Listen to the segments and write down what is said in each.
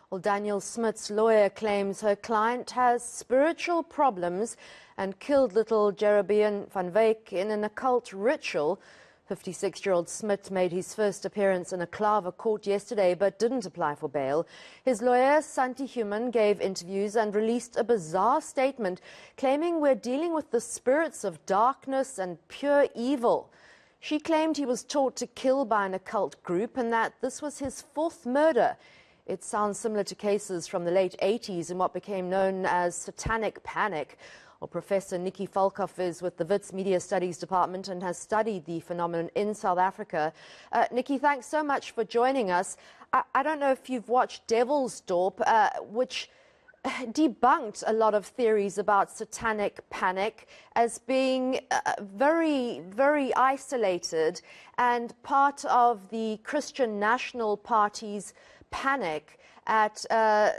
Well, Daniel Smith's lawyer claims her client has spiritual problems and killed little Jerobejin van Wyk in an occult ritual. 56-year-old Smith made his first appearance in a Claver court yesterday but didn't apply for bail. His lawyer, Santi Human, gave interviews and released a bizarre statement claiming we're dealing with the spirits of darkness and pure evil. She claimed he was taught to kill by an occult group and that this was his fourth murder. It sounds similar to cases from the late 80s in what became known as Satanic panic. Well, Professor Nicky Falkof is with the Wits Media Studies Department and has studied the phenomenon in South Africa. Nicky, thanks so much for joining us. I don't know if you've watched Devil's Dorp, which debunked a lot of theories about satanic panic as being very, very isolated and part of the Christian National Party's panic at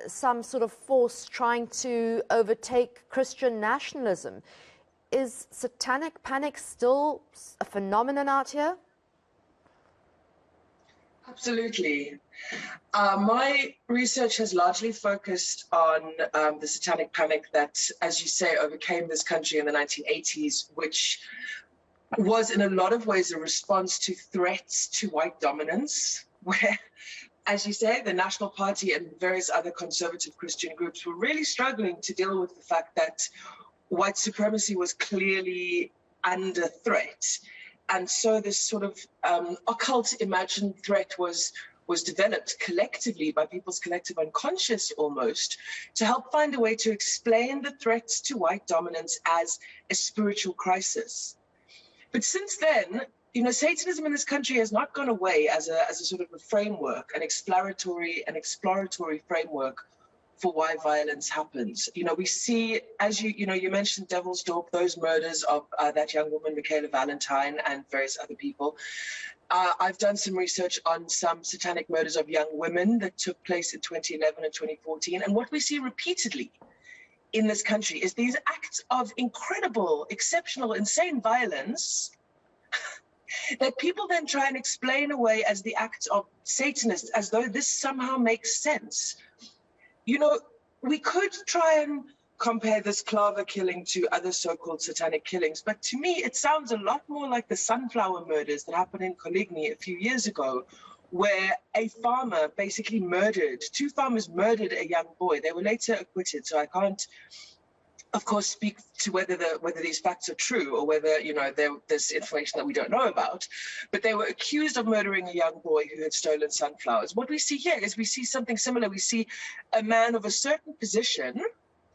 some sort of force trying to overtake Christian nationalism. Is satanic panic still a phenomenon out here? Absolutely. My research has largely focused on the satanic panic that, as you say, overcame this country in the 1980s, which was in a lot of ways a response to threats to white dominance, where, as you say, the National Party and various other conservative Christian groups were really struggling to deal with the fact that white supremacy was clearly under threat. And so this sort of occult imagined threat was developed collectively by people's collective unconscious almost to help find a way to explain the threats to white dominance as a spiritual crisis. But since then, you know, Satanism in this country has not gone away as a sort of a framework, an exploratory framework for why violence happens. You know, we see, as you mentioned Devil's Dorp, those murders of that young woman, Michaela Valentine, and various other people. I've done some research on some satanic murders of young women that took place in 2011 and 2014. And what we see repeatedly in this country is these acts of incredible, exceptional, insane violence that people then try and explain away as the acts of Satanists, as though this somehow makes sense. You know, we could try and compare this Claver killing to other so-called satanic killings, but to me, it sounds a lot more like the sunflower murders that happened in Coligny a few years ago, where a farmer basically two farmers murdered a young boy. They were later acquitted, so I can't, of course, speak to whether these facts are true or whether, you know, there's information that we don't know about. But they were accused of murdering a young boy who had stolen sunflowers. What we see here is we see something similar. We see a man of a certain position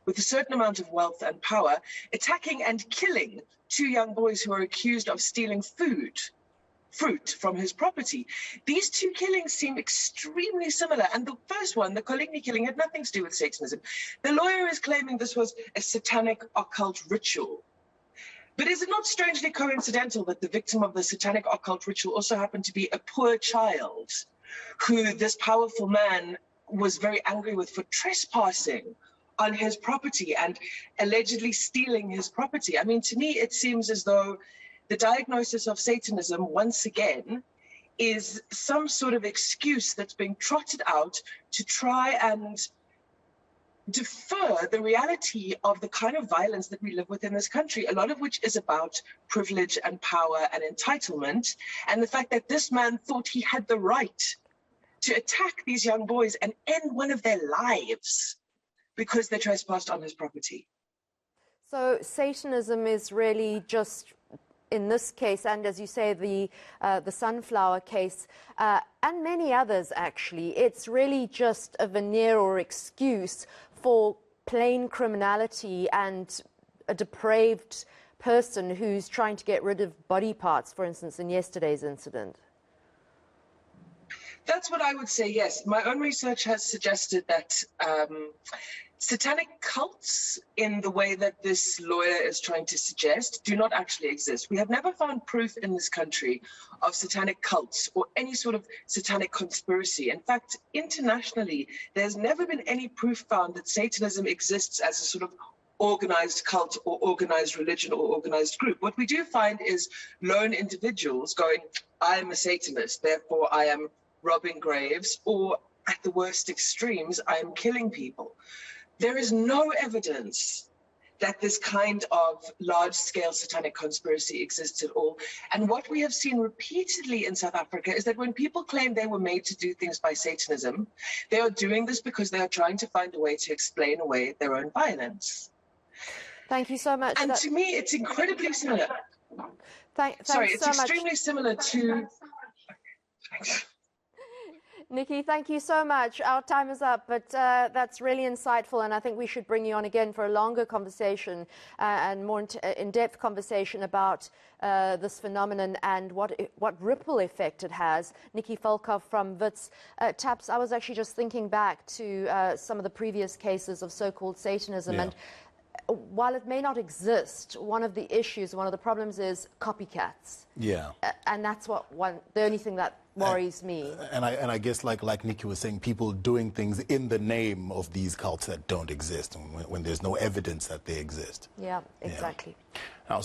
with a certain amount of wealth and power attacking and killing two young boys who are accused of stealing fruit from his property. These two killings seem extremely similar. And the first one, the Coligny killing, had nothing to do with Satanism. The lawyer is claiming this was a satanic occult ritual. But is it not strangely coincidental that the victim of the satanic occult ritual also happened to be a poor child who this powerful man was very angry with for trespassing on his property and allegedly stealing his property? I mean, to me, it seems as though the diagnosis of Satanism, once again, is some sort of excuse that's being trotted out to try and defer the reality of the kind of violence that we live with in this country, a lot of which is about privilege and power and entitlement, and the fact that this man thought he had the right to attack these young boys and end one of their lives because they trespassed on his property. So Satanism is really just, in this case, and as you say, the sunflower case, and many others actually, it's really just a veneer or excuse for plain criminality and a depraved person who's trying to get rid of body parts, for instance, in yesterday's incident. That's what I would say, yes. My own research has suggested that satanic cults, in the way that this lawyer is trying to suggest, do not actually exist. We have never found proof in this country of satanic cults or any sort of satanic conspiracy. In fact, internationally, there's never been any proof found that Satanism exists as a sort of organized cult or organized religion or organized group. What we do find is lone individuals going, I am a Satanist, therefore I am robbing graves, or at the worst extremes, I'm killing people. There is no evidence that this kind of large-scale satanic conspiracy exists at all. And what we have seen repeatedly in South Africa is that when people claim they were made to do things by Satanism, they are doing this because they are trying to find a way to explain away their own violence. Thank you so much. And to me, it's incredibly similar. It's extremely similar to... Nikki, thank you so much. Our time is up, but that's really insightful, and I think we should bring you on again for a longer conversation and more in-depth conversation about this phenomenon and what ripple effect it has. Nicky Falkof from Wits. Taps, I was actually just thinking back to some of the previous cases of so-called Satanism, and while it may not exist, one of the issues, one of the problems is copycats. Yeah. And that's the only thing that worries me. And I guess like Nikki was saying, people doing things in the name of these cults that don't exist when there's no evidence that they exist. Yeah, exactly. Now,